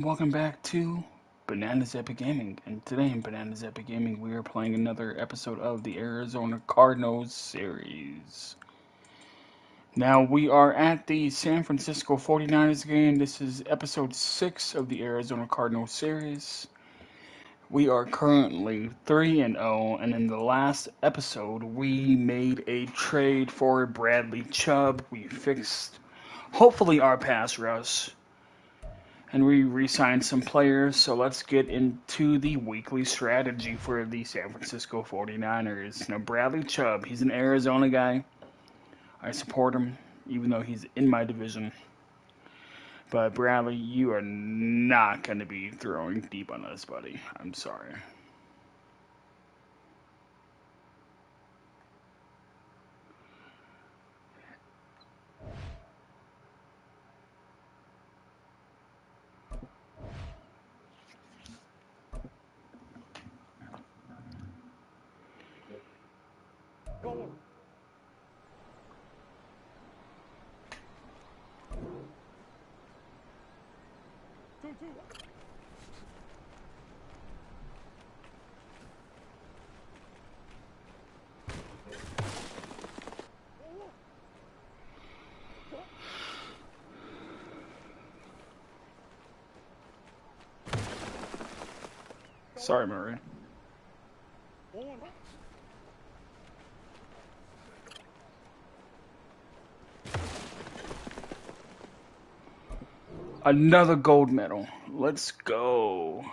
Welcome back to Bananas Epic Gaming. And today in Bananas Epic Gaming, we are playing another episode of the Arizona Cardinals series. Now, we are at the San Francisco 49ers game. This is episode 6 of the Arizona Cardinals series. We are currently 3 and 0, and in the last episode, we made a trade for Bradley Chubb. We fixed, hopefully, our pass rush. And we re-signed some players, so let's get into the weekly strategy for the San Francisco 49ers. Now, Bradley Chubb, he's an Arizona guy. I support him, even though he's in my division. But Bradley, you are not going to be throwing deep on us, buddy. I'm sorry. Go. Two. Sorry, Murray. Another gold medal. Let's go.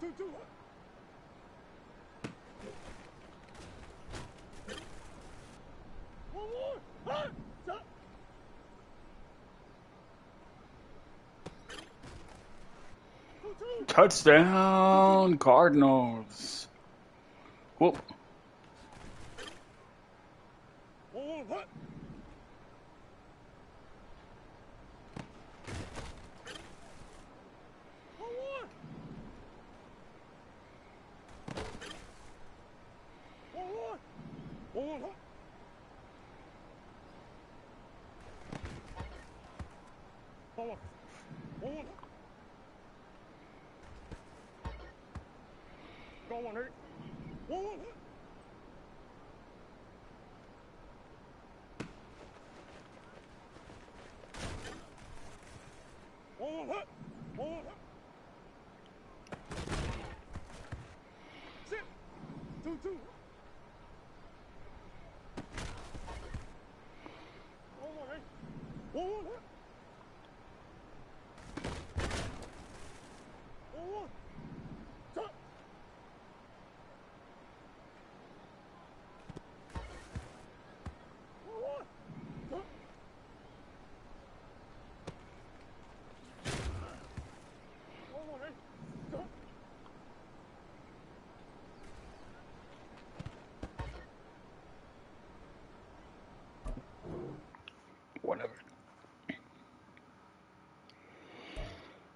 Two. Touchdown, Cardinals. Whoop. Two.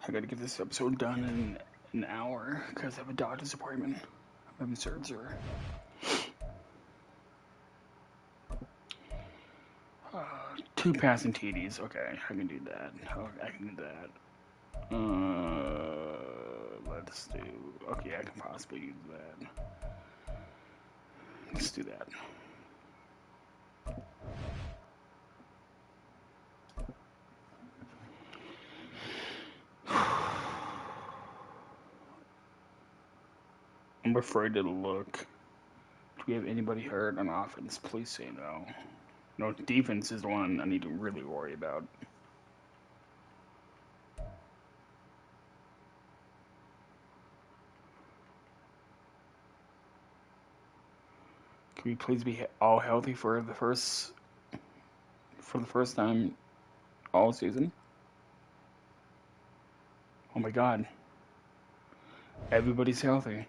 I gotta get this episode done in an hour because I have a doctor's appointment. I'm having surgery. 2 passing TDs. Okay, I can do that. Okay, I can do that. Let's do. Okay, I can possibly use that. Let's do that. I'm afraid to look. Do we have anybody hurt on offense? Please say no. No, defense is the one I need to really worry about. Can we please be all healthy for the first time all season? Oh my God. Everybody's healthy.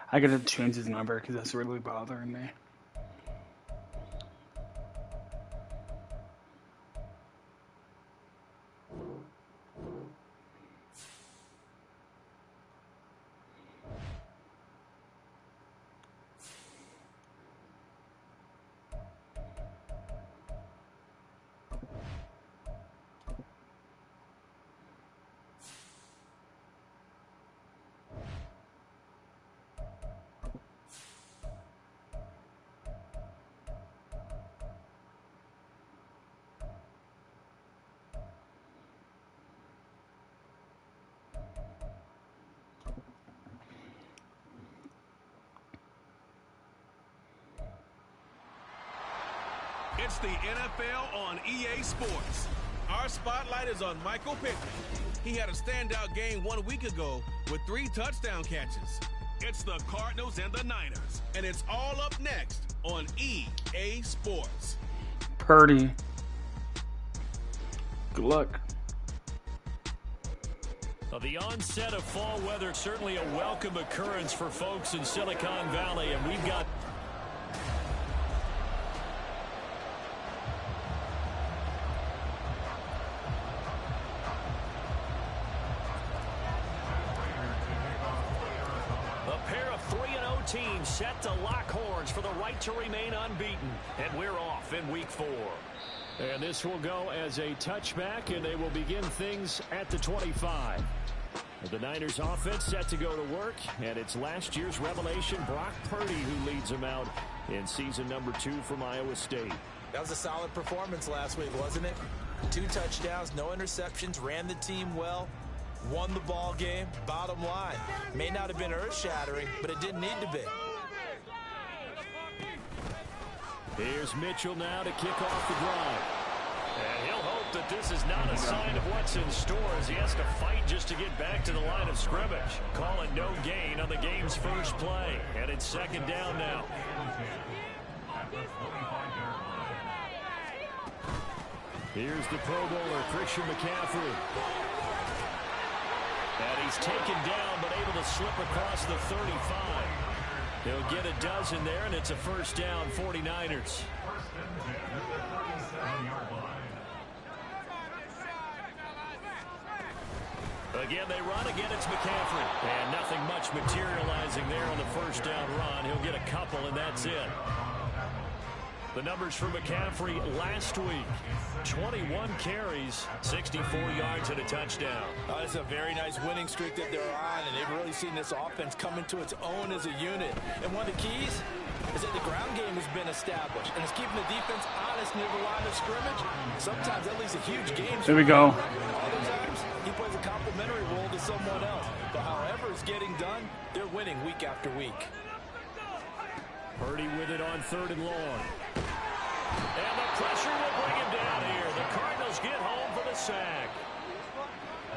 I gotta change his number because that's really bothering me. It's the NFL on EA Sports. Our spotlight is on Michael Pittman. He had a standout game 1 week ago with 3 touchdown catches. It's the Cardinals and the Niners, and it's all up next on EA Sports. Purdy. Good luck. The onset of fall weather, certainly a welcome occurrence for folks in Silicon Valley, and we've got... team set to lock horns for the right to remain unbeaten. And we're off in week 4. And this will go as a touchback, and they will begin things at the 25. The Niners offense set to go to work, and it's last year's revelation, Brock Purdy, who leads them out in season number 2 from Iowa State. That was a solid performance last week, wasn't it? 2 touchdowns, no interceptions, ran the team well. Won the ball game. Bottom line, may not have been earth-shattering, but it didn't need to be. Here's Mitchell now to kick off the drive. And he'll hope that this is not a sign of what's in store as he has to fight just to get back to the line of scrimmage. Call it no gain on the game's first play. And it's 2nd down now. Here's the Pro Bowler, Christian McCaffrey. And he's taken down, but able to slip across the 35. He'll get a dozen there, and it's a 1st down, 49ers. Again, they run. Again, it's McCaffrey. And nothing much materializing there on the 1st down run. He'll get a couple, and that's it. The numbers for McCaffrey last week. 21 carries, 64 yards, and a touchdown. Oh, it's a very nice winning streak that they're on, and they've really seen this offense come into its own as a unit. And one of the keys, is that the ground game has been established, and it's keeping the defense honest near the line of scrimmage. Sometimes that leads to huge games. There we go. Other times, he plays a complementary role to someone else. But however it's getting done, they're winning week after week. Purdy with it on 3rd and long. And the pressure will bring him down here. The Cardinals get home for the sack.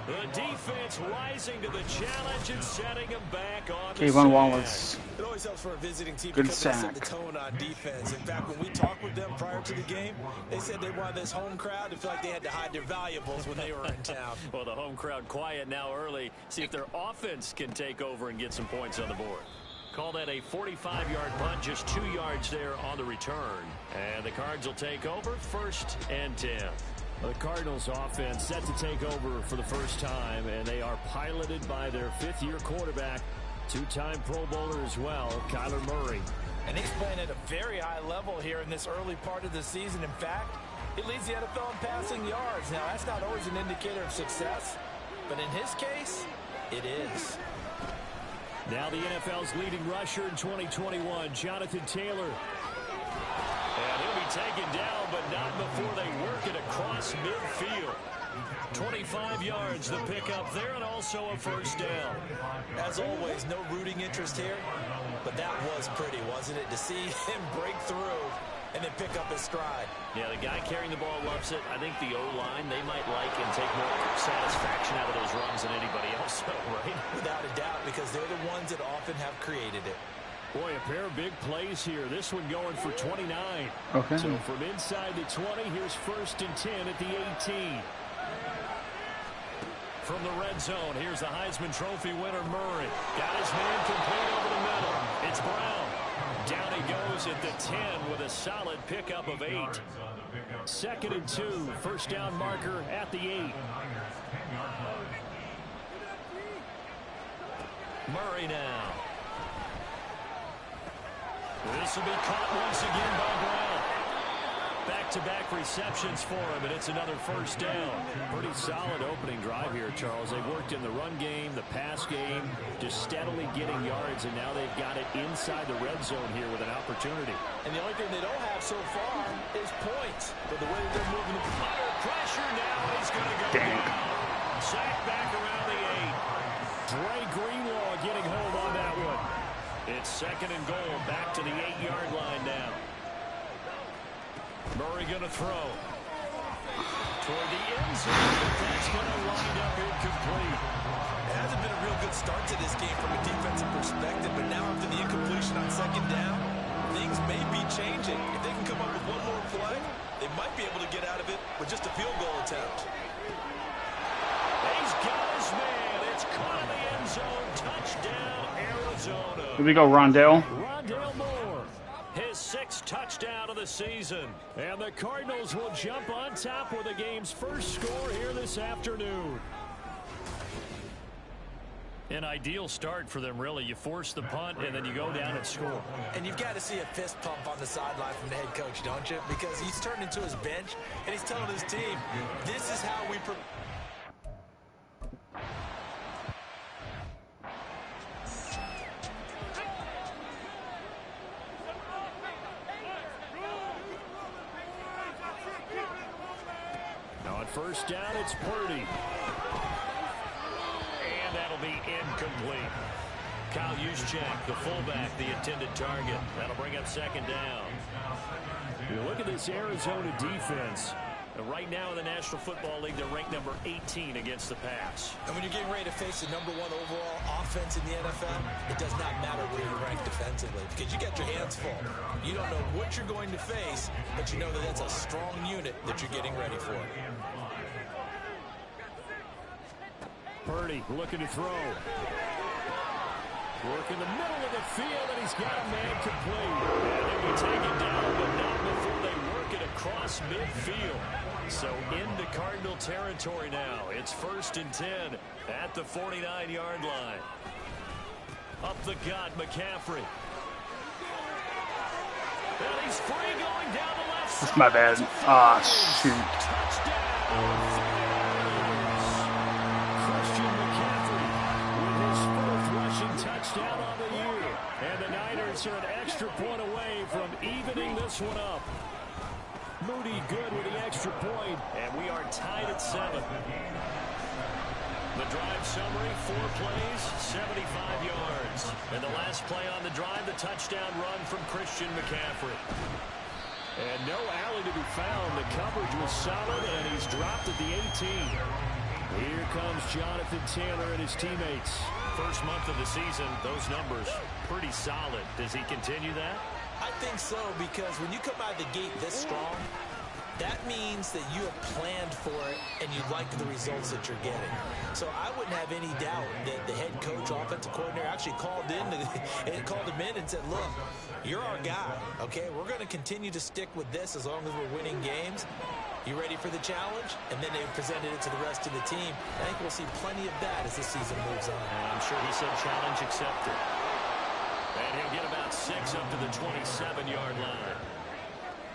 The defense rising to the challenge and setting him back on the Kayvon sack. Wallace. It always helps for a visiting team Good because they sack. set the tone on defense. In fact, when we talked with them prior to the game, they said they wanted this home crowd to feel like they had to hide their valuables when they were in town. Well, the home crowd quiet now early. See if their offense can take over and get some points on the board. Call that a 45-yard punt, just 2 yards there on the return. And the Cards will take over 1st and 10. The Cardinals offense set to take over for the first time, and they are piloted by their 5th-year quarterback, 2-time Pro Bowler as well, Kyler Murray. And he's playing at a very high level here in this early part of the season. In fact, he leads the NFL in passing yards. Now, that's not always an indicator of success, but in his case, it is. Now the NFL's leading rusher in 2021, Jonathan Taylor. And he'll be taken down, but not before they work it across midfield. 25 yards the pickup there, and also a 1st down. As always, no rooting interest here, but that was pretty, wasn't it? To see him break through and then pick up his stride. Yeah, the guy carrying the ball loves it. I think the O-line, they might like and take more satisfaction out of those runs than anybody else, right? Without a doubt, because they're the ones that often have created it. Boy, a pair of big plays here. This one going for 29. Okay. So from inside the 20, here's 1st and 10 at the 18. From the red zone, here's the Heisman Trophy winner, Murray. Got his man complete over the middle. It's Brown. Down he goes at the 10 with a solid pickup of 8. 2nd and 2, 1st down marker at the 8. Murray now. This will be caught once again by Brown. Back-to-back receptions for him, and it's another 1st down. Pretty solid opening drive here, Charles. They've worked in the run game, the pass game, just steadily getting yards, and now they've got it inside the red zone here with an opportunity. And the only thing they don't have so far is points. But the way they're moving the Under pressure now, he's going to go down. Sack back around the 8. Dre Greenlaw getting hold on that one. It's 2nd and goal, back to the 8-yard line now. Murray going to throw. Toward the end zone, but that's going to wind up incomplete. It hasn't been a real good start to this game from a defensive perspective, but now after the incompletion on 2nd down, things may be changing. If they can come up with one more play, they might be able to get out of it with just a field goal attempt. He's got his man. It's caught in the end zone. Touchdown, Arizona. Here we go, Rondell. Rondell Moore, his 6th touchdown of the season. And the Cardinals will jump on top with the game's first score here this afternoon. An ideal start for them, really. You force the punt, and then you go down and score. And you've got to see a fist pump on the sideline from the head coach, don't you? Because he's turned into his bench, and he's telling his team, this is how we... Now on 1st down, it's Purdy. And that'll be incomplete. Kyle Juszczyk, the fullback, the intended target. That'll bring up 2nd down. You look at this Arizona defense. Right now in the National Football League, they're ranked number 18 against the pass. And when you're getting ready to face the #1 overall offense in the NFL, it does not matter where you're ranked defensively because you got your hands full. You don't know what you're going to face, but you know that that's a strong unit that you're getting ready for. Purdy looking to throw. Work in the middle of the field, and he's got a man complete. And they'll be taken down, but not before they work it across midfield. So into Cardinal territory now. It's 1st and 10 at the 49-yard line. Up the gut, McCaffrey. And he's free going down the left side. That's my bad. Ah, shoot. Touchdown. Touchdown on the year. And the Niners are an extra point away from evening this one up. Moody good with the extra point, and we are tied at 7. The drive summary, 4 plays, 75 yards. And the last play on the drive, the touchdown run from Christian McCaffrey. And no alley to be found. The coverage was solid, and he's dropped at the 18. Here comes Jonathan Taylor and his teammates. First month of the season, those numbers pretty solid. Does he continue that? I think so, because when you come out of the gate this strong, that means that you have planned for it and you like the results that you're getting. So I wouldn't have any doubt that the head coach, offensive coordinator actually called him in and said, look, you're our guy, okay? We're going to continue to stick with this as long as we're winning games. You ready for the challenge? And then they presented it to the rest of the team. I think we'll see plenty of that as the season moves on. And I'm sure he said challenge accepted. And he'll get about 6 up to the 27-yard line.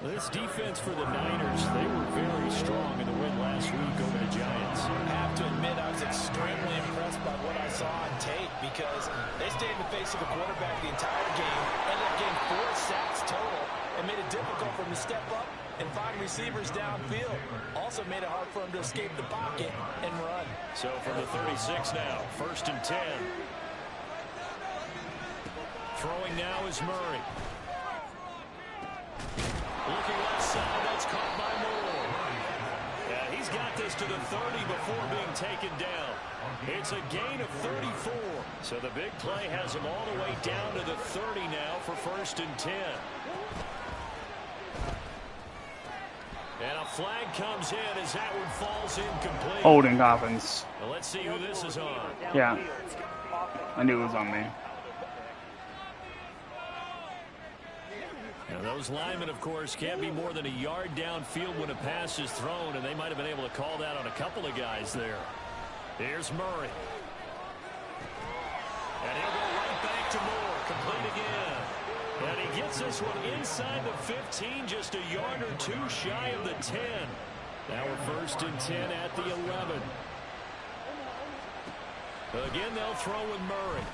This defense for the Niners, they were very strong in the win last week over the Giants. I have to admit, I was extremely impressed by what I saw on tape because they stayed in the face of the quarterback the entire game, ended up getting 4 sacks total, and made it difficult for him to step up and find receivers downfield. Also made it hard for him to escape the pocket and run. So from the 36 now, 1st and 10. Throwing now is Murray. Looking left side, that's caught by Moore. Yeah, he's got this to the 30 before being taken down. It's a gain of 34. So the big play has him all the way down to the 30 now for 1st and 10. And a flag comes in as that one falls incomplete. Holding offense. Well, let's see who this is on. Yeah. I knew it was on me. Now, those linemen, of course, can't be more than a yard downfield when a pass is thrown, and they might have been able to call that on a couple of guys there. Here's Murray. And he'll go right back to Moore. Complete again. And he gets this one inside the 15, just a yard or 2 shy of the 10. Now we're 1st and 10 at the 11. Again, they'll throw with Murray.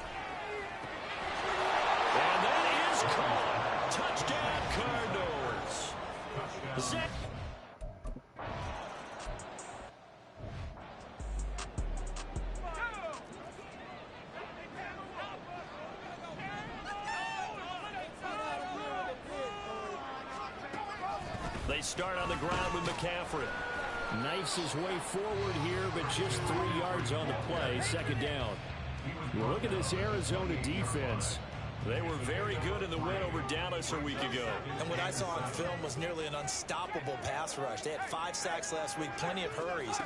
And that is caught. Touchdown, Cardinals. They start on the ground with McCaffrey. Knifes his way forward here, but just 3 yards on the play. 2nd down. Well, look at this Arizona defense. They were very good in the win over Dallas a week ago. And what I saw on film was nearly an unstoppable pass rush. They had 5 sacks last week, plenty of hurries.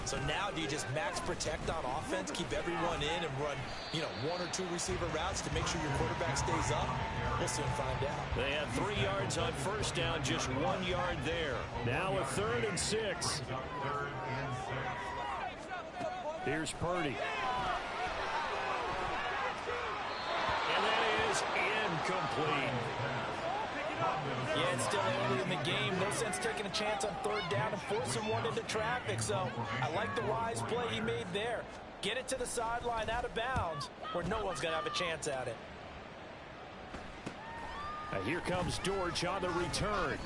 So now do you just max protect on offense, keep everyone in, and run, 1 or 2 receiver routes to make sure your quarterback stays up? We'll soon find out. They had 3 yards on 1st down, just 1 yard there. Now a 3rd and 6. Here's Purdy. Incomplete. Yeah, it's still early in the game. No sense taking a chance on 3rd down and forcing one into traffic. So I like the wise play he made there. Get it to the sideline out of bounds where no one's going to have a chance at it. Here comes Dortch on the return.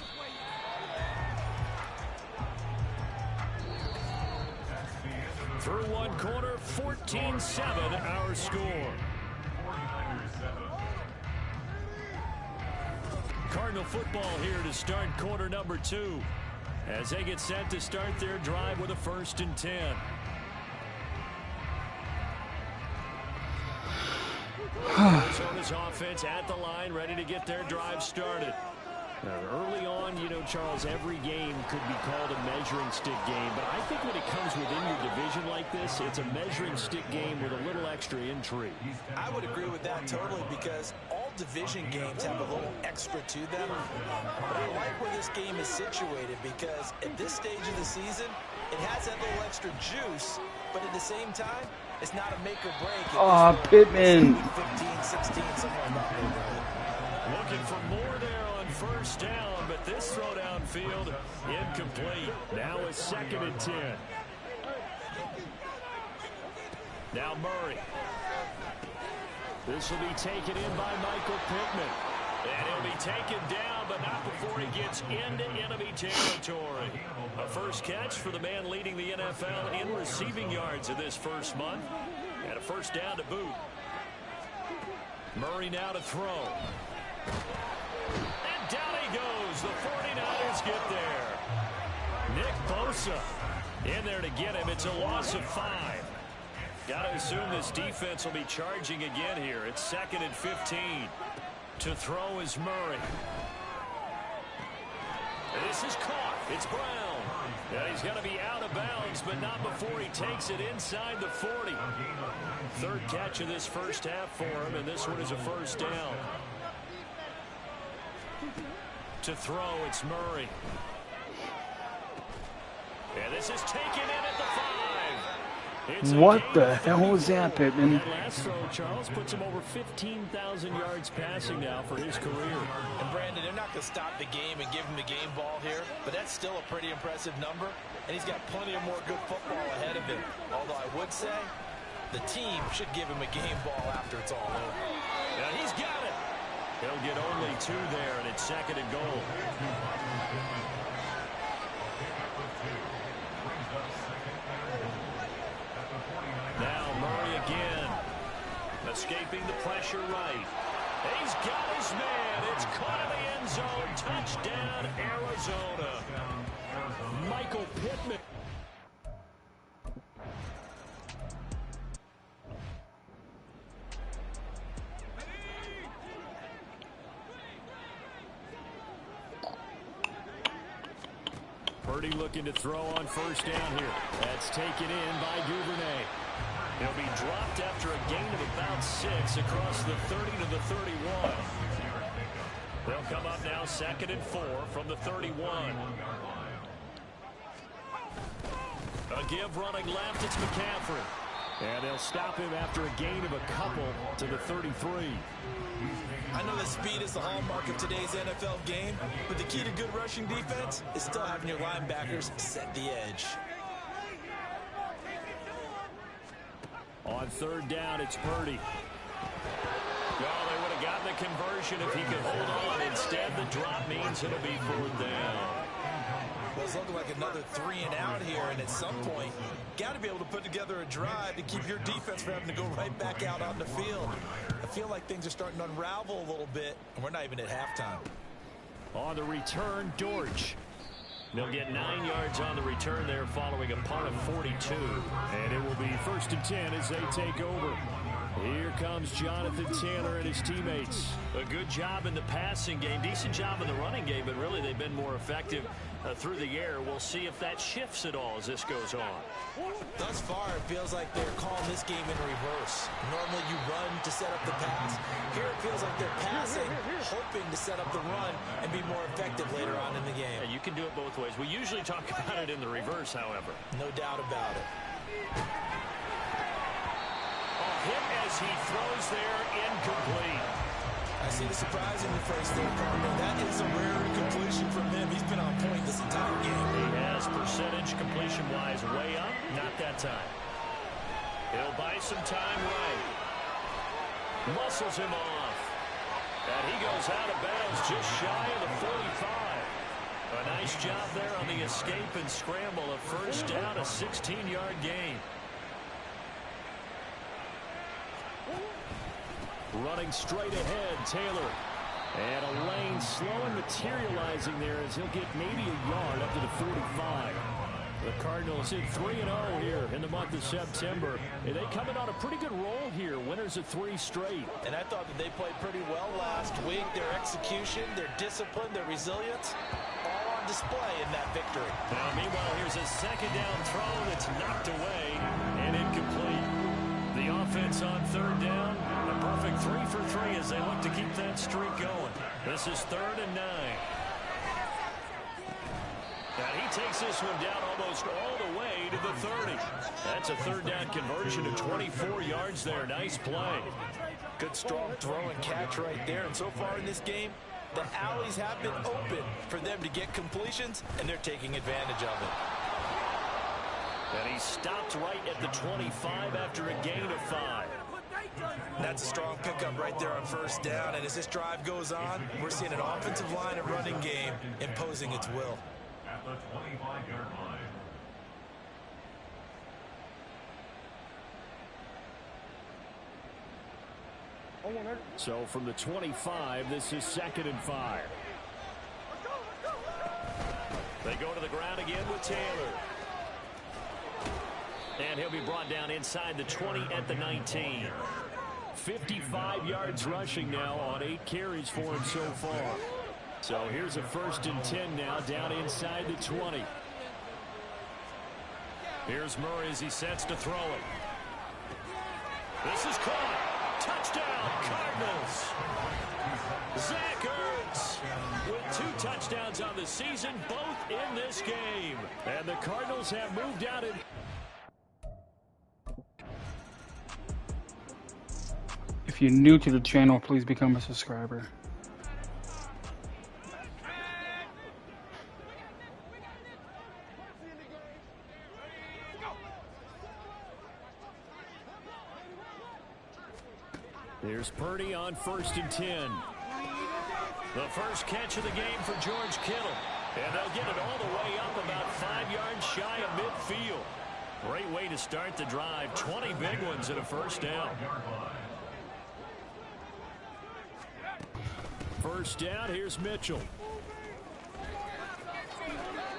Through one corner, 14-7 our score. Cardinal football here to start quarter number 2 as they get set to start their drive with a 1st and 10. Arizona's offense at the line, ready to get their drive started. Early on, Charles, every game could be called a measuring stick game, but I think when it comes within your division like this, it's a measuring stick game with a little extra intrigue. I would agree with that totally because all division games have a little extra to them. But I like where this game is situated because at this stage of the season, it has that little extra juice, but at the same time, it's not a make or break. Pittman. 15, 16, somewhere in that neighborhood. Looking for more there on 1st down, but this throw downfield incomplete. Now a 2nd and 10. Now Murray. This will be taken in by Michael Pittman. taken down, but not before he gets into enemy territory. A first catch for the man leading the NFL in receiving yards in this first month. And a first down to boot. Murray now to throw. And down he goes. The 49ers get there. Nick Bosa in there to get him. It's a loss of 5. Got to assume this defense will be charging again here. It's 2nd and 15. To throw is Murray. This is caught. It's Brown. And he's going to be out of bounds, but not before he takes it inside the 40. Third catch of this first half for him, and this one is a first down. To throw, it's Murray. And this is taken in at the 5. What the hell was that, Pittman? That last throw, Charles, puts him over 15,000 yards passing now for his career. And Brandon, they're not going to stop the game and give him the game ball here, but that's still a pretty impressive number, and he's got plenty of more good football ahead of him. Although I would say the team should give him a game ball after it's all over. And he's got it. He'll get only 2 there, and it's 2nd and goal. Now Murray again. Escaping the pressure right. He's got his man. It's caught in the end zone. Touchdown, Arizona. Michael Pittman. Purdy looking to throw on first down here. That's taken in by Duvernay. He'll be dropped after a gain of about 6 across the 30 to the 31. They'll come up now 2nd and 4 from the 31. A give running left, it's McCaffrey. And they'll stop him after a gain of a couple to the 33. I know that speed is the hallmark of today's NFL game, but the key to good rushing defense is still having your linebackers set the edge. On third down, it's Purdy. Well, they would have gotten the conversion if he could hold on. Instead, the drop means it'll be 4th down. Well, it's looking like another 3 and out here, and at some point, got to be able to put together a drive to keep your defense from having to go right back out on the field. I feel like things are starting to unravel a little bit, and we're not even at halftime. On the return, Dortch. They'll get 9 yards on the return there following a punt of 42. And it will be 1st and 10 as they take over. Here comes Jonathan Taylor and his teammates. A good job in the passing game, decent job in the running game, but really they've been more effective through the air. We'll see if that shifts at all as this goes on. Thus far, it feels like they're calling this game in reverse. Normally you run to set up the pass. Here it feels like they're passing, hoping to set up the run and be more effective later on in the game. Yeah, you can do it both ways. We usually talk about it in the reverse, however. No doubt about it. Hit as he throws there, incomplete. I see the surprise in your face there, Carter. That is a rare completion from him. He's been on point this entire game. He has percentage completion-wise way up. Not that time. He'll buy some time right. Muscles him off. And he goes out of bounds just shy of the 45. A nice job there on the escape and scramble. A first down, a 16-yard gain. Running straight ahead, Taylor. And a lane slow and materializing there as he'll get maybe a yard up to the 45. The Cardinals hit 3-0 here in the month of September. And they come in on a pretty good roll here, winners of 3 straight. And I thought that they played pretty well last week. Their execution, their discipline, their resilience, all on display in that victory. Now, meanwhile, here's a 2nd down throw that's knocked away and incomplete. The offense on 3rd down, a perfect 3 for 3 as they look to keep that streak going. This is 3rd and 9. And he takes this one down almost all the way to the 30. That's a 3rd down conversion of 24 yards there. Nice play. Good strong throw and catch right there. And so far in this game, the alleys have been open for them to get completions, and they're taking advantage of it. And he stopped right at the 25 after a gain of 5. That's a strong pickup right there on first down. And as this drive goes on, we're seeing an offensive line and running game imposing its will. At the 25-yard line. So from the 25, this is 2nd and 5. They go to the ground again with Taylor. And he'll be brought down inside the 20 at the 19. 55 yards rushing now on 8 carries for him so far. So here's a 1st and 10 now down inside the 20. Here's Murray as he sets to throw it. This is caught. Touchdown, Cardinals. Zach Ertz with 2 touchdowns on the season, both in this game. And the Cardinals have moved out in. If you're new to the channel, please become a subscriber. Here's Purdy on 1st and 10. The first catch of the game for George Kittle. And they'll get it all the way up about 5 yards shy of midfield. Great way to start the drive. 20 big ones and a first down. First down, here's Mitchell.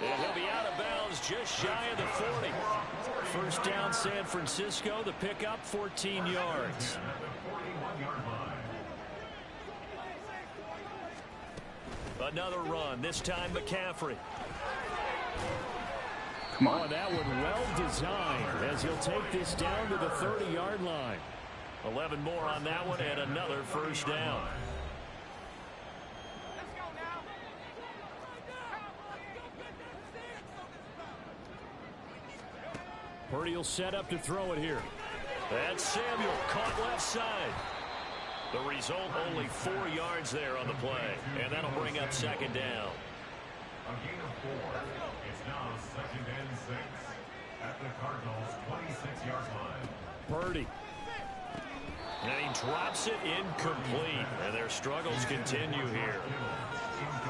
And he'll be out of bounds just shy of the 40. First down, San Francisco. The pickup, 14 yards. Another run, this time McCaffrey. Come on. Oh, that one well designed as he'll take this down to the 30-yard line. 11 more on that one and another first down. Purdy will set up to throw it here. That's Samuel caught left side. The result, only 4 yards there on the play. And that'll bring up 2nd down. A gain of 4. It's now 2nd and 6 at the Cardinals' 26-yard line. Purdy. And he drops it incomplete. And their struggles continue here.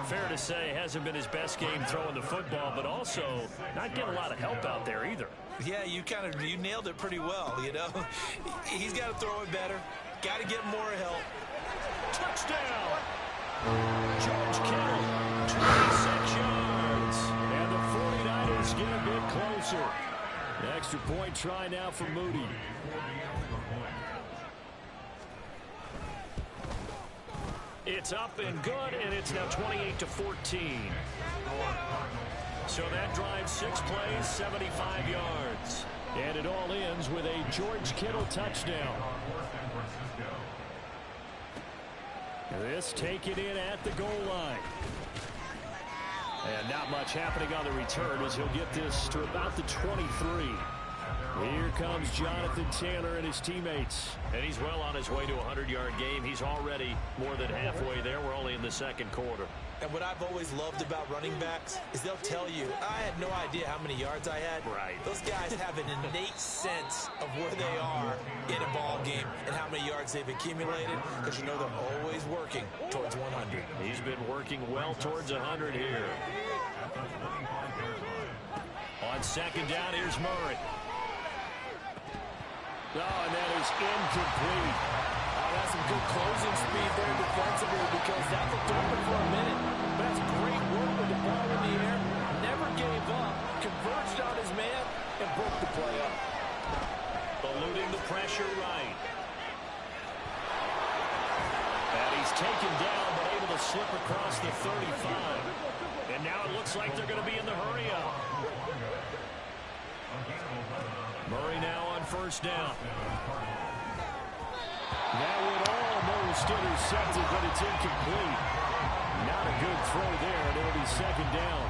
Fair to say, hasn't been his best game throwing the football, but also not getting a lot of help out there either. Yeah, you nailed it pretty well, you know. He's got to throw it better. Got to get more help. Touchdown! George Kittle, 26 yards. And the 49ers get a bit closer. The extra point try now for Moody. It's up and good, and it's now 28-14. So that drives 6 plays, 75 yards. And it all ends with a George Kittle touchdown. This taken in at the goal line. And not much happening on the return as he'll get this to about the 23. Here comes Jonathan Taylor and his teammates. And he's well on his way to a 100-yard game. He's already more than halfway there. We're only in the 2nd quarter. And what I've always loved about running backs is they'll tell you, I had no idea how many yards I had. Right. Those guys have an innate sense of where they are in a ball game and how many yards they've accumulated, because you know they're always working towards 100. He's been working well towards 100 here. On 2nd down, here's Murray. Oh, and that is incomplete. That's some good closing speed there defensively, because that's a throw for a minute. That's great work with the ball in the air. Never gave up. Converged on his man and broke the play up. Eluding the pressure right. And he's taken down, but able to slip across the 35. And now it looks like they're going to be in the hurry-up. Murray now on 1st down. That would almost intercepted, but it's incomplete. Not a good throw there, and it'll be 2nd down.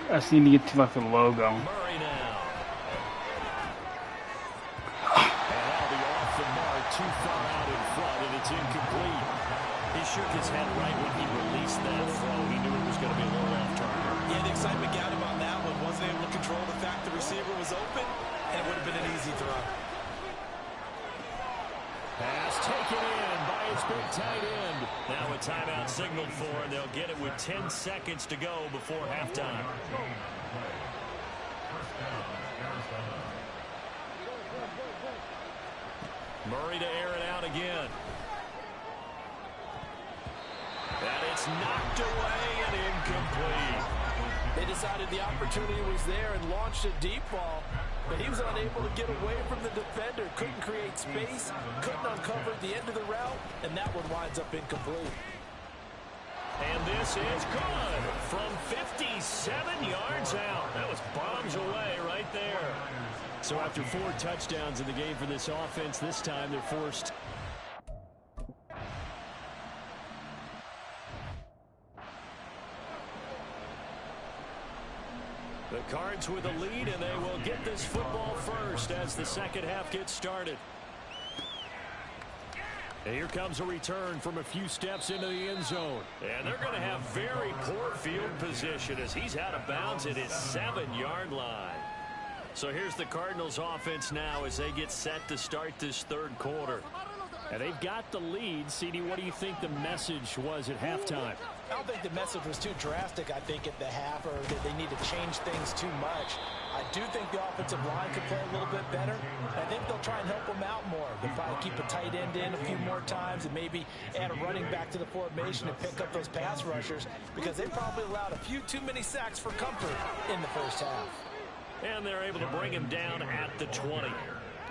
I just need to get to like the logo. Murray now. And that'll be off the mark, too far out in front, and it's incomplete. He shook his head right when he released that throw. He knew it was going to be a little off target. Yeah, the excitement got him on that one. Wasn't able to control the fact the receiver was open, and it would have been an easy throw. Pass taken in by his big tight end. Now a timeout signaled for, and they'll get it with 10 seconds to go before halftime. Murray to air it out again. And it's knocked away and incomplete. They decided the opportunity was there and launched a deep ball, but he was unable to get away from the defender, couldn't create space, couldn't uncover the end of the route, and that one winds up incomplete. And this is good from 57 yards out. That was bombs away right there. So after 4 touchdowns in the game for this offense, this time they're forced. The Cards with a lead, and they will get this football first as the second half gets started. And here comes a return from a few steps into the end zone. And they're going to have very poor field position as he's out of bounds at his 7-yard line. So here's the Cardinals offense now as they get set to start this third quarter. And they've got the lead. CD, what do you think the message was at halftime? I don't think the message was too drastic, I think, at the half, or that they need to change things too much. I do think the offensive line could play a little bit better. I think they'll try and help them out more. They'll probably keep a tight end in a few more times and maybe add a running back to the formation and pick up those pass rushers, because they probably allowed a few too many sacks for comfort in the first half. And they're able to bring him down at the 20.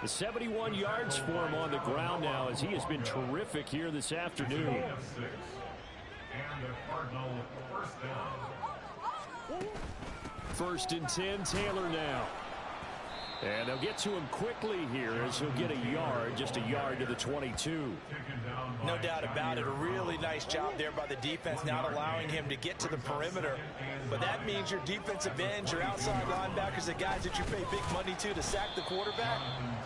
The 71 yards for him on the ground now as he has been terrific here this afternoon. And the Cardinal first down. 1st and 10, Taylor now. And they'll get to him quickly here as he'll get a yard, just a yard to the 22. No doubt about it. A really nice job there by the defense, not allowing him to get to the perimeter. But that means your defensive ends, your outside linebackers, the guys that you pay big money to sack the quarterback,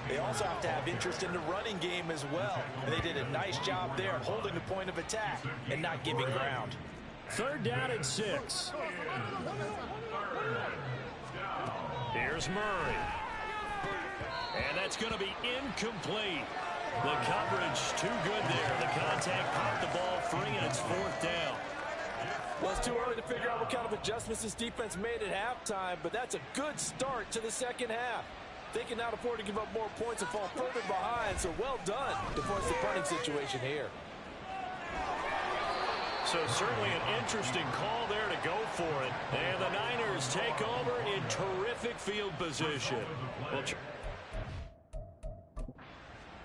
they also have to have interest in the running game as well. And they did a nice job there holding the point of attack and not giving ground. 3rd down and 6. Here's Murray. And that's going to be incomplete. The coverage too good there. The contact popped the ball free, and it's 4th down. Well, it's too early to figure out what kind of adjustments this defense made at halftime, but that's a good start to the second half. They cannot afford to give up more points and fall further behind, so well done to force the punting situation here. So certainly an interesting call there to go for it. And the Niners take over in terrific field position.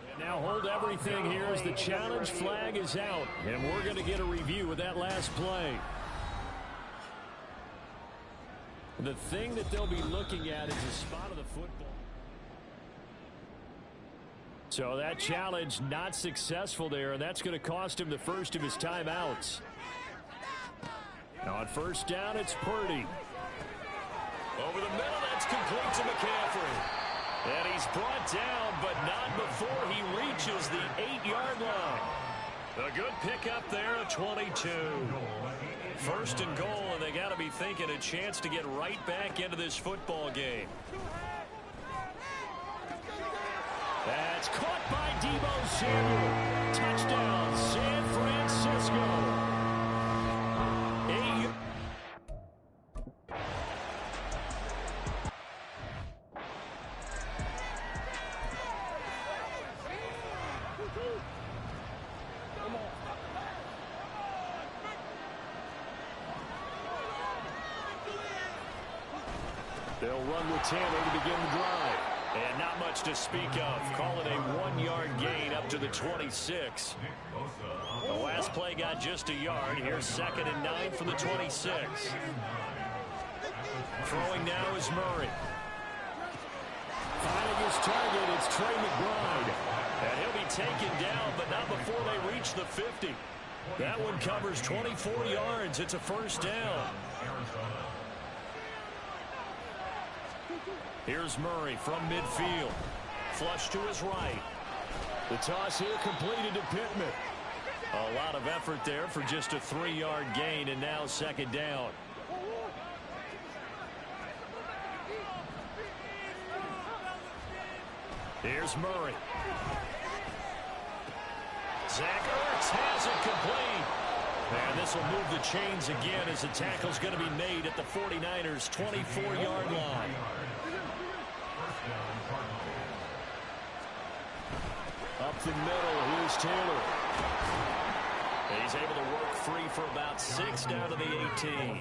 And now hold everything here as the challenge flag is out. And we're going to get a review of that last play. The thing that they'll be looking at is the spot of the football. So that challenge not successful there, and that's going to cost him the first of his timeouts. Now on 1st down, it's Purdy. Over the middle, that's complete to McCaffrey. And he's brought down, but not before he reaches the 8-yard line. A good pickup there at 22. 1st and goal, and they got to be thinking a chance to get right back into this football game. That's caught by Deebo Samuel. Touchdown, San Francisco. They'll run with Taylor to begin the drive. And not much to speak of. Call it a 1-yard gain up to the 26. The last play got just a yard. Here's 2nd and 9 from the 26. Throwing now is Murray. Finding his target, it's Trey McBride. And he'll be taken down, but not before they reach the 50. That one covers 24 yards. It's a 1st down. Here's Murray from midfield. Flush to his right. The toss here completed to Pittman. A lot of effort there for just a 3-yard gain, and now 2nd down. Here's Murray. Zach Ertz has it complete. And this will move the chains again as the tackle's going to be made at the 49ers' 24-yard line. Up the middle, here's Taylor. He's able to work free for about 6 down to the 18.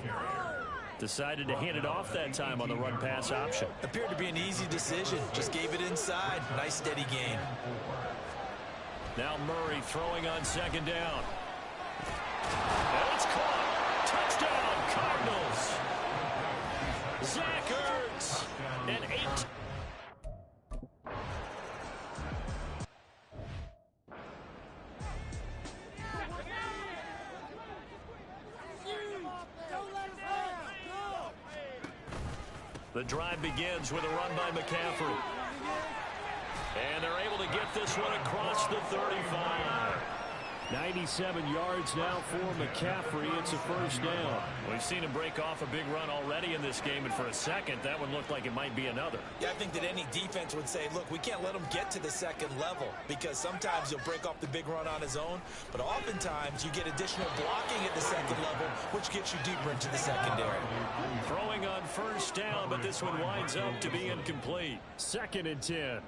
Decided to hand it off that time on the run-pass option. Appeared to be an easy decision. Just gave it inside. Nice steady gain. Now Murray throwing on second down. And it's caught. Touchdown, Cardinals. Zach Ertz. And 8. The drive begins with a run by McCaffrey. And they're able to get this one across the 35. 97 yards now for McCaffrey. It's a first down. We've seen him break off a big run already in this game, and for a second, that one looked like it might be another. Yeah, I think that any defense would say, look, we can't let him get to the second level because sometimes he'll break off the big run on his own, but oftentimes you get additional blocking at the second level, which gets you deeper into the secondary. Throwing on first down, but this one winds up to be incomplete. 2nd and 10.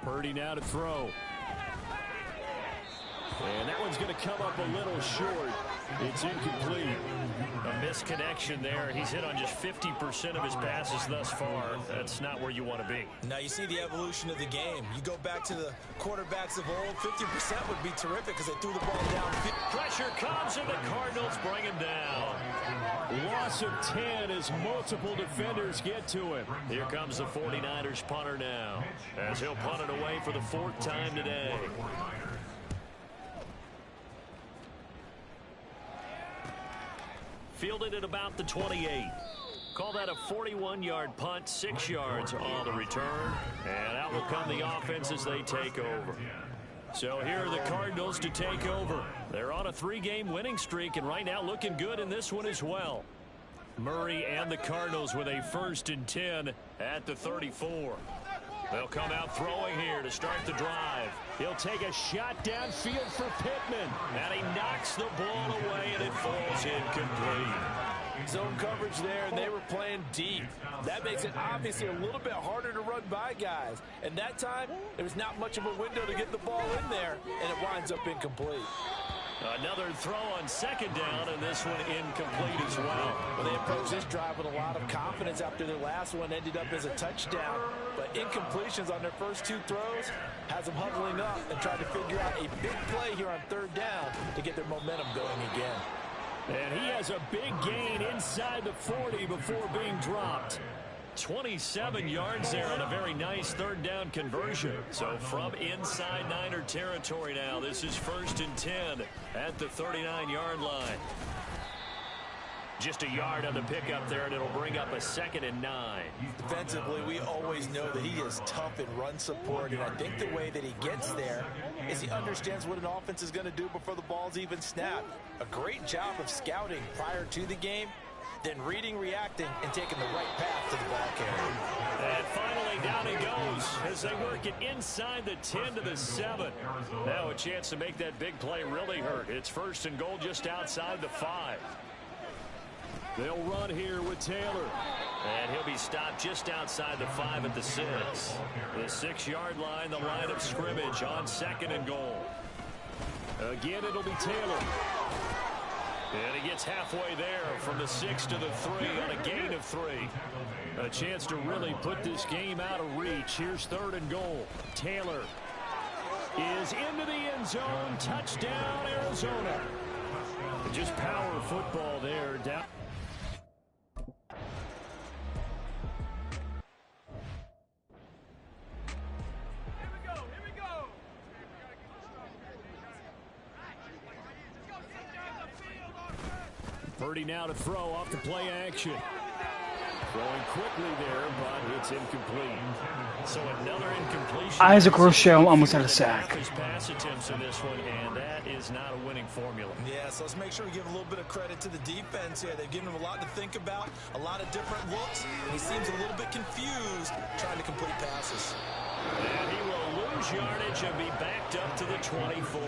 Purdy now to throw. And that one's going to come up a little short. It's incomplete. A misconnection there. He's hit on just 50% of his passes thus far. That's not where you want to be. Now you see the evolution of the game. You go back to the quarterbacks of old, 50% would be terrific because they threw the ball down. Pressure comes and the Cardinals bring him down. Loss of 10 as multiple defenders get to him. Here comes the 49ers punter now as he'll punt it away for the 4th time today. Fielded at about the 28. Call that a 41-yard punt, 6 yards on the return. And out will come the offense as they take over. So here are the Cardinals to take over. They're on a 3-game winning streak and right now looking good in this one as well. Murray and the Cardinals with a 1st and 10 at the 34. They'll come out throwing here to start the drive. He'll take a shot downfield for Pittman. And he knocks the ball away and it falls incomplete. Zone coverage there, and they were playing deep. That makes it obviously a little bit harder to run by guys. And that time, there was not much of a window to get the ball in there, and it winds up incomplete. Another throw on second down, and this one incomplete as well. Well, they approached this drive with a lot of confidence after their last one ended up as a touchdown. But incompletions on their first 2 throws has them huddling up and trying to figure out a big play here on 3rd down to get their momentum going again. And he has a big gain inside the 40 before being dropped. 27 yards there and a very nice 3rd down conversion. So from inside Niner territory now, this is 1st and 10 at the 39-yard line. Just a yard on the pickup there, and it'll bring up a 2nd and 9. Defensively, we always know that he is tough in run support, and I think the way that he gets there is he understands what an offense is going to do before the ball's even snapped. A great job of scouting prior to the game, then reading, reacting, and taking the right path to the ball carrier. And finally down he goes as they work it inside the 10 to the 7. Now a chance to make that big play really hurt. It's 1st and goal just outside the 5. They'll run here with Taylor. And he'll be stopped just outside the 5 at the 6. The 6-yard line, the line of scrimmage on 2nd and goal. Again, it'll be Taylor. And he gets halfway there from the 6 to the 3 on a gain of 3. A chance to really put this game out of reach. Here's 3rd and goal. Taylor is into the end zone. Touchdown, Arizona. Just power football there. Down. Purdy now to throw off the play action. Throwing quickly there, but it's incomplete. So another incompletion. Isaac Rochelle almost had a sack. His pass attempts in this one, and that is not a winning formula. Yeah, so let's make sure we give a little bit of credit to the defense here. They've given him a lot to think about, a lot of different looks, and he seems a little bit confused trying to complete passes. And he will lose yardage and be backed up to the 24.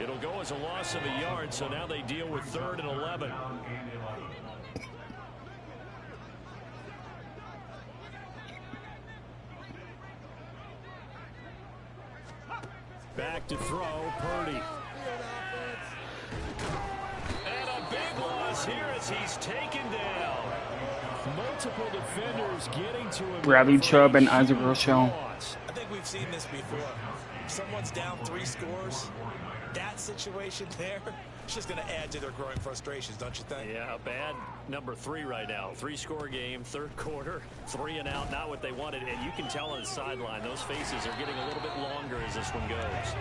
It'll go as a loss of a yard, so now they deal with 3rd and 11. Back to throw, Purdy. And a big loss here as he's taken down. Multiple defenders getting to him. Bradley Chubb and Isaac Rochelle. I think we've seen this before. If someone's down 3 scores, that situation there, it's just going to add to their growing frustrations, don't you think? Yeah, bad number 3 right now. 3-score game, 3rd quarter, 3 and out, not what they wanted. And you can tell on the sideline, those faces are getting a little bit longer as this one goes.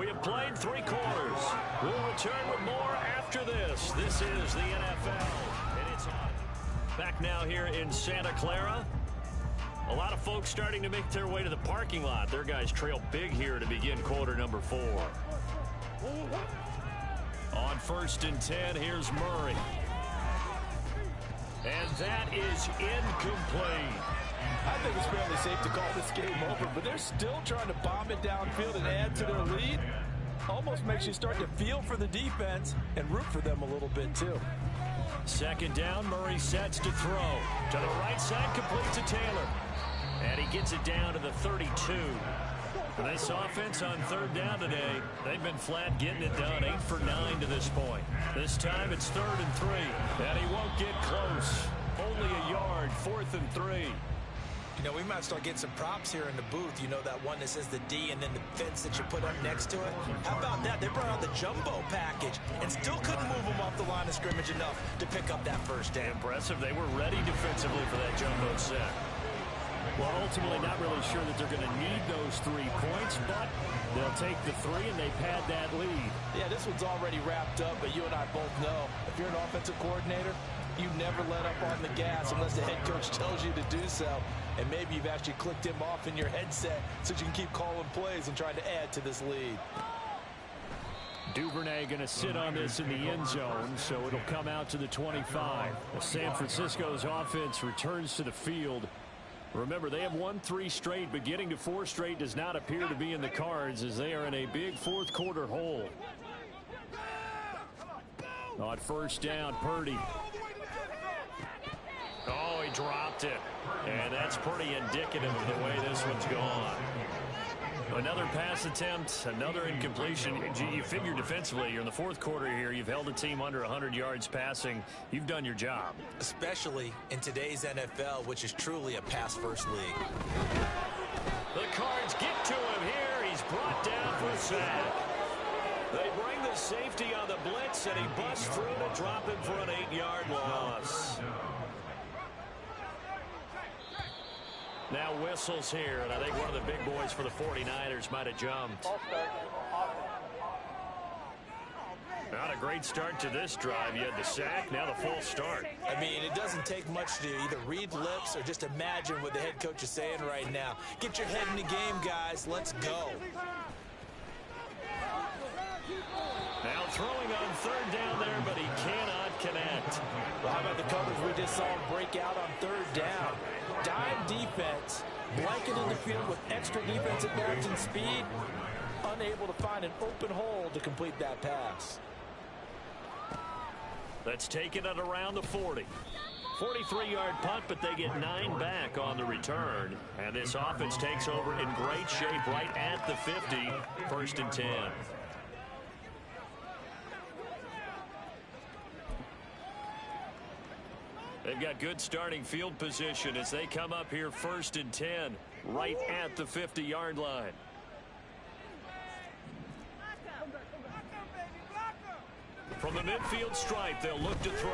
We have played 3 quarters. We'll return with more after this. This is the NFL. And it's on. Back now here in Santa Clara. A lot of folks starting to make their way to the parking lot. Their guys trail big here to begin quarter number 4. On 1st and 10, here's Murray. And that is incomplete. I think it's fairly safe to call this game over, but they're still trying to bomb it downfield and add to their lead. Almost makes you start to feel for the defense and root for them a little bit, too. 2nd down, Murray sets to throw. To the right side, complete to Taylor. And he gets it down to the 32. This offense on 3rd down today, they've been flat getting it done. 8 for 9 to this point. This time it's 3rd and 3. And he won't get close. Only a yard, 4th and 3. You know, we might start getting some props here in the booth. You know, that one that says the D and then the fence that you put up next to it. How about that? They brought out the jumbo package and still couldn't move them off the line of scrimmage enough to pick up that 1st down. Impressive. They were ready defensively for that jumbo set. Well, ultimately not really sure that they're going to need those 3 points, but they'll take the 3 and they pad that lead. Yeah, this one's already wrapped up, but you and I both know if you're an offensive coordinator, you never let up on the gas unless the head coach tells you to do so. And maybe you've actually clicked him off in your headset so you can keep calling plays and trying to add to this lead. Duvernay going to sit on this in the end zone, so it'll come out to the 25. San Francisco's offense returns to the field. Remember, they have won 3 straight, but getting to 4 straight does not appear to be in the cards as they are in a big 4th quarter hole. On 1st down, Purdy. Oh, he dropped it. And that's pretty indicative of the way this one's gone. Another pass attempt, another incompletion. You figure defensively, you're in the 4th quarter here. You've held a team under 100 yards passing. You've done your job. Especially in today's NFL, which is truly a pass-first league. The Cards get to him here. He's brought down for a sack. They bring the safety on the blitz, and he busts through to drop him for an 8-yard loss. Now whistles here, and I think one of the big boys for the 49ers might have jumped. Not a great start to this drive. You had the sack, now the full start. I mean, it doesn't take much to either read lips or just imagine what the head coach is saying right now. Get your head in the game, guys. Let's go. Now throwing on 3rd down there, but he cannot connect. Well, how about the coverage we just saw him break out on 3rd down? Dime defense, blanketed the field with extra defensive backs and speed, unable to find an open hole to complete that pass. That's taken it around the 40. 43-yard punt, but they get 9 back on the return. And this offense takes over in great shape right at the 50, 1st and 10. They've got good starting field position as they come up here 1st and 10, right at the 50-yard line. From the midfield stripe, they'll look to throw.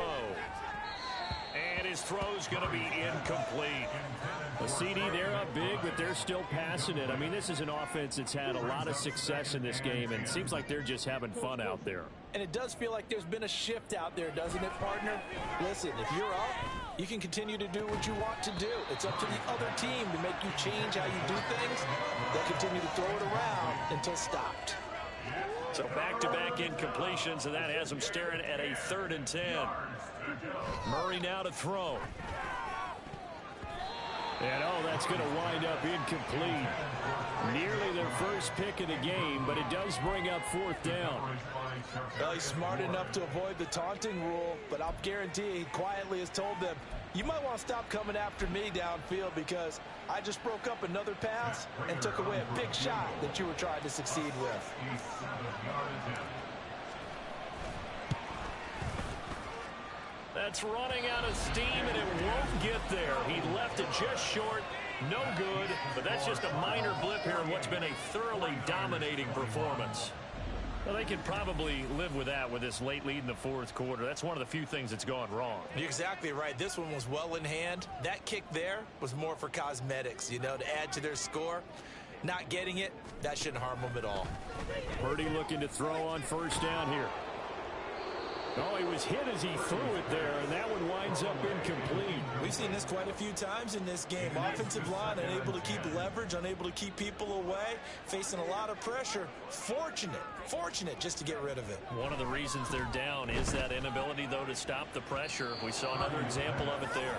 And his throw's going to be incomplete. A CD, they're up big, but they're still passing it. I mean, this is an offense that's had a lot of success in this game, and it seems like they're just having fun out there. And it does feel like there's been a shift out there, doesn't it, partner? Listen, if you're up, you can continue to do what you want to do. It's up to the other team to make you change how you do things. They'll continue to throw it around until stopped. So back-to-back incompletions, and that has them staring at a 3rd and 10. Murray now to throw. And, that's going to wind up incomplete. Nearly their first pick of the game, but it does bring up 4th down. Well, he's smart enough to avoid the taunting rule, but I'll guarantee he quietly has told them, you might want to stop coming after me downfield because I just broke up another pass and took away a big shot that you were trying to succeed with. That's running out of steam, and it won't get there. He left it just short. No good, but that's just a minor blip here in what's been a thoroughly dominating performance. Well, they can probably live with that with this late lead in the 4th quarter. That's one of the few things that's gone wrong. You're exactly right. This one was well in hand. That kick there was more for cosmetics, to add to their score. Not getting it, that shouldn't harm them at all. Purdy looking to throw on 1st down here. Oh, he was hit as he threw it there, and that one winds up incomplete. We've seen this quite a few times in this game. Offensive line unable to keep leverage, unable to keep people away, facing a lot of pressure. Fortunate just to get rid of it. One of the reasons they're down is that inability, though, to stop the pressure. We saw another example of it there.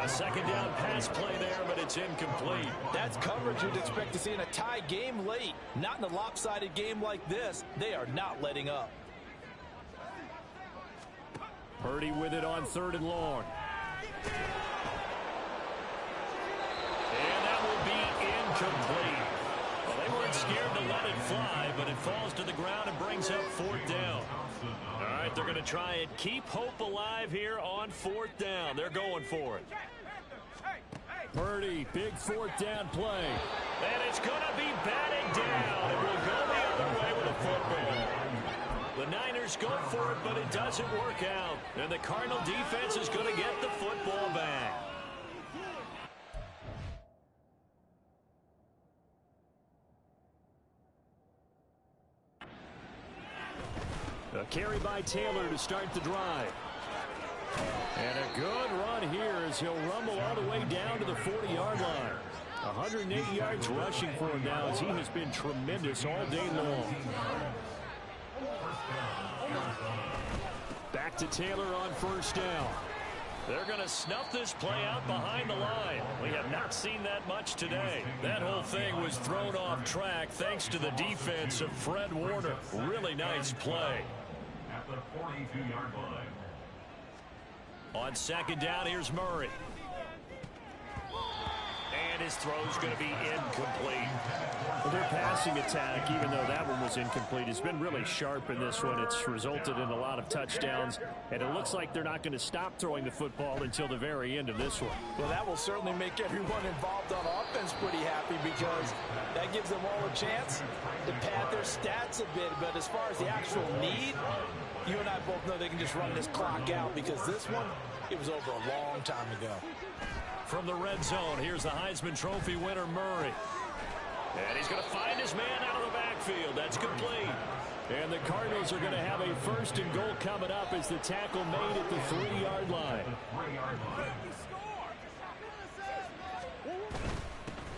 A 2nd down pass play there, but it's incomplete. That's coverage you'd expect to see in a tie game late. Not in a lopsided game like this. They are not letting up. Purdy with it on 3rd and long. And that will be incomplete. Well, they weren't scared to let it fly, but it falls to the ground and brings up 4th down. All right, they're going to try and keep hope alive here on 4th down. They're going for it. Purdy, big 4th down play. And it's going to be batted down. It will go the other way with a football. The Niners go for it, but it doesn't work out. And the Cardinal defense is going to get the football back. A carry by Taylor to start the drive. And a good run here as he'll rumble all the way down to the 40-yard line. 108 yards rushing for him now as he has been tremendous all day long. Back to Taylor on 1st down. They're going to snuff this play out behind the line. We have not seen that much today. That whole thing was thrown off track thanks to the defense of Fred Warner. Really nice play. At the 42-yard line. On 2nd down, here's Murray. And his throw's going to be incomplete. Well, their passing attack, even though that one was incomplete, has been really sharp in this one. It's resulted in a lot of touchdowns, and it looks like they're not going to stop throwing the football until the very end of this one. Well, that will certainly make everyone involved on offense pretty happy because that gives them all a chance to pad their stats a bit. But as far as the actual need, you and I both know they can just run this clock out because this one, it was over a long time ago. From the red zone, here's the Heisman Trophy winner, Murray. And he's going to find his man out of the backfield. That's complete. And the Cardinals are going to have a 1st and goal coming up as the tackle made at the 3-yard line.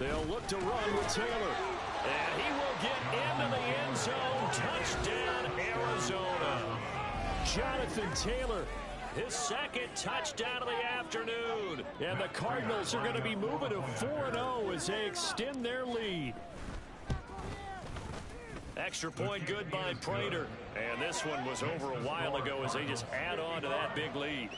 They'll look to run with Taylor. And he will get into the end zone. Touchdown, Arizona. Jonathan Taylor, his 2nd touchdown of the afternoon. And the Cardinals are going to be moving to 4-0 as they extend their lead. Extra point good by Prater. And this one was over a while ago as they just add on to that big lead.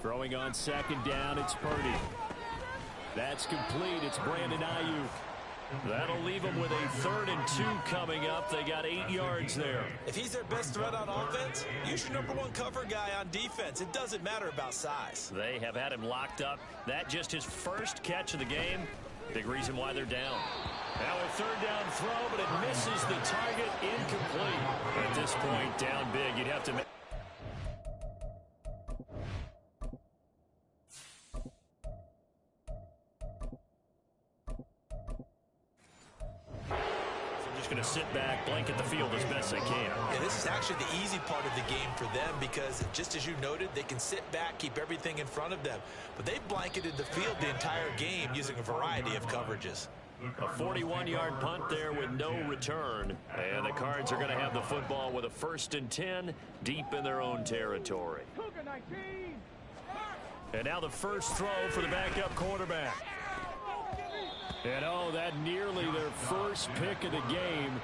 Throwing on 2nd down, it's Purdy. That's complete. It's Brandon Ayuk. That'll leave them with a 3rd and 2 coming up. They got 8 yards there. If he's their best threat on offense, use your #1 cover guy on defense. It doesn't matter about size. They have had him locked up. That just his first catch of the game. Big reason why they're down. Now a 3rd down throw, but it misses the target, incomplete. At this point, down big. You'd have to make... Going to sit back, blanket the field as best they can. Yeah, this is actually the easy part of the game for them because, just as you noted, they can sit back, keep everything in front of them. But they blanketed the field the entire game using a variety of coverages. A 41-yard punt there with no return. And the Cards are going to have the football with a 1st and 10 deep in their own territory. And now the first throw for the backup quarterback. And oh, that nearly their first pick of the game,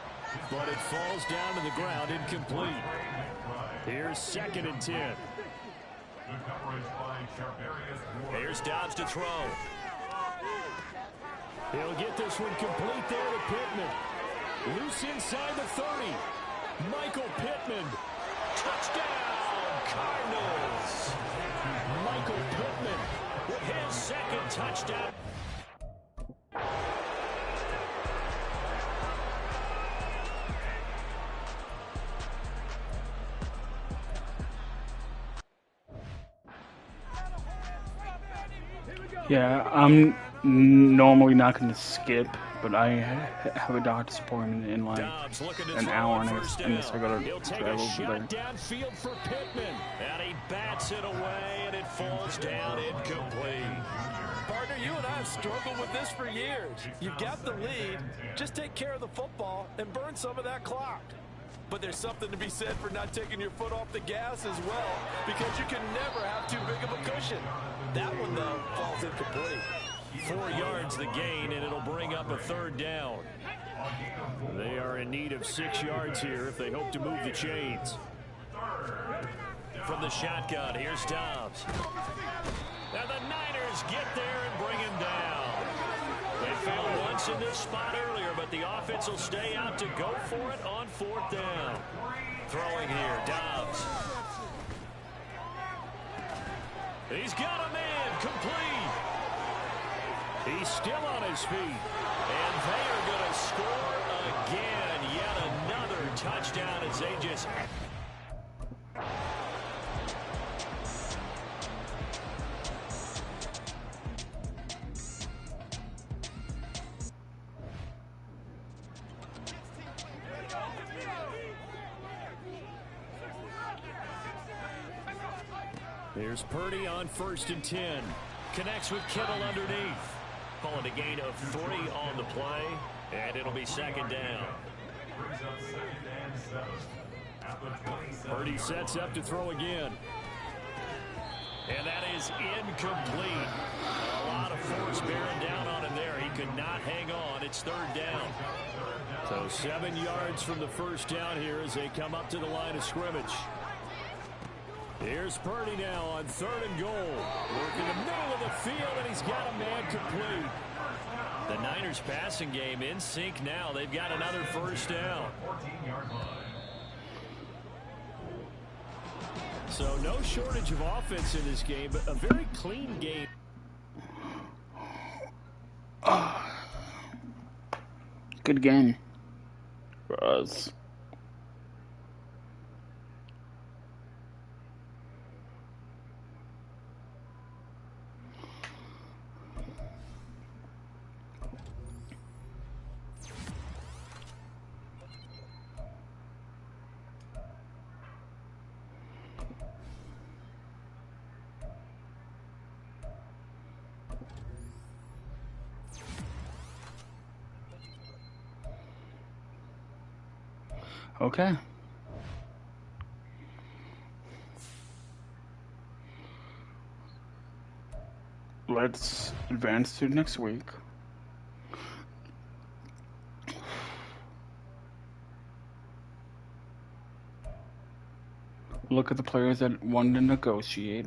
but it falls down to the ground incomplete. Here's 2nd and 10. Here's Dobbs to throw. He'll get this one complete there to Pittman. Loose inside the 30. Michael Pittman. Touchdown, Cardinals. Michael Pittman with his 2nd touchdown. Yeah, I'm normally not going to skip, but I have a doctor's appointment in like an hour, and I guess I got to travel over there. Downfield for Pittman, and he bats it away, and it falls down incomplete. Partner, you and I have struggled with this for years. You've got the lead. Just take care of the football and burn some of that clock. But there's something to be said for not taking your foot off the gas as well, because you can never have too big of a cushion. That one, though, falls incomplete. 4 yards the gain, and it'll bring up a 3rd down. They are in need of 6 yards here if they hope to move the chains. From the shotgun, here's Dobbs. Now the Niners get there and bring him down. They failed once in this spot earlier, but the offense will stay out to go for it on 4th down. Throwing here, Dobbs. He's got a man, complete. He's still on his feet. And they are going to score again. Yet another touchdown as they just... Here's Purdy on 1st and 10. Connects with Kittle underneath. Calling a gain of 3 on the play, and it'll be 2nd down. Purdy sets up to throw again. And that is incomplete. A lot of force bearing down on him there. He could not hang on. It's 3rd down. So 7 yards from the 1st down here as they come up to the line of scrimmage. Here's Purdy now on 3rd and goal. Working the middle of the field, and he's got a man complete. The Niners passing game in sync now. They've got another 1st down. So no shortage of offense in this game, but a very clean game. Good game for us. Okay. Let's advance to next week. Look at the players that wanted to negotiate.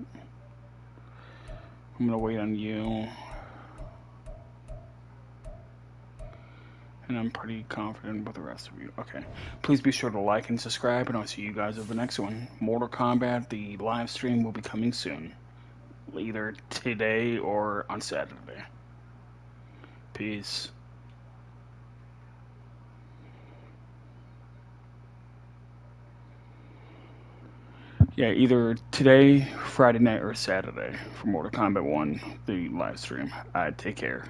I'm gonna wait on you. And I'm pretty confident with the rest of you. Okay. Please be sure to like and subscribe, and I'll see you guys over the next one. Mortal Kombat, the live stream will be coming soon. Either today or on Saturday. Peace. Yeah, either today, Friday night, or Saturday for Mortal Kombat 1, the live stream. Take care.